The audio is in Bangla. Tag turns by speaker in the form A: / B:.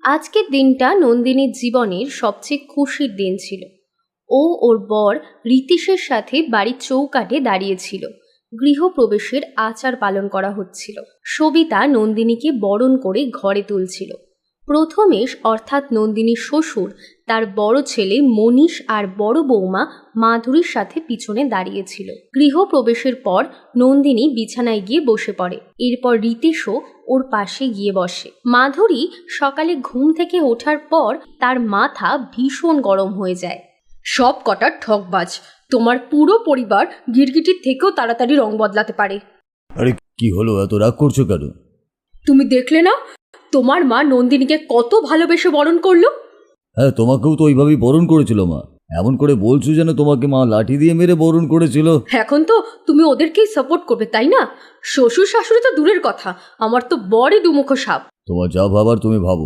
A: আজকের দিনটা নন্দিনীর জীবনের সবচেয়ে খুশির দিন ছিল। ও ওর বর রীতিশের সাথে বাড়ির চৌকাঠে দাঁড়িয়েছিল। গৃহপ্রবেশের আচার পালন করা হচ্ছিল। সবিতা নন্দিনীকে বরণ করে ঘরে তুলছিল। প্রথমেশ অর্থাৎ নন্দিনীর শ্বশুর তার বড় ছেলে মনীষ আর বড় বৌমা মাধুরীর সাথে পিছনে দাঁড়িয়েছিল। গৃহপ্রবেশের পর নন্দিনী বিছানায় গিয়ে বসে পড়ে। এরপর রীতিশও ওর পাশে গিয়ে বসে। মাধুরী সকালে ঘুম থেকে ওঠার পর তার মাথা ভীষণ গরম হয়ে যায়। সব কটা ঠকবাজ, তোমার পুরো পরিবার গিরগিটির থেকেও তাড়াতাড়ি রং বদলাতে পারে।
B: আরে কি হলো, এত রাগ করছো কেন?
A: তুমি দেখলে না তোমার মা নন্দিনীকে কত ভালোবেসে বরণ করলো?
B: হ্যাঁ, তোমাকেও তো ওইভাবেই বরণ করেছিল মা। এমন করে বলছো যেন তোমাকে মা লাঠি দিয়ে মেরে বরণ করেছিল।
A: এখন তো তুমি ওদেরকেই সাপোর্ট করবে, তাই না? শ্বশুর শাশুড়ি তো দূরের কথা, আমার তো বড়ই দুমুখো সাপ।
B: তোমার যা ভাবার তুমি ভাবো,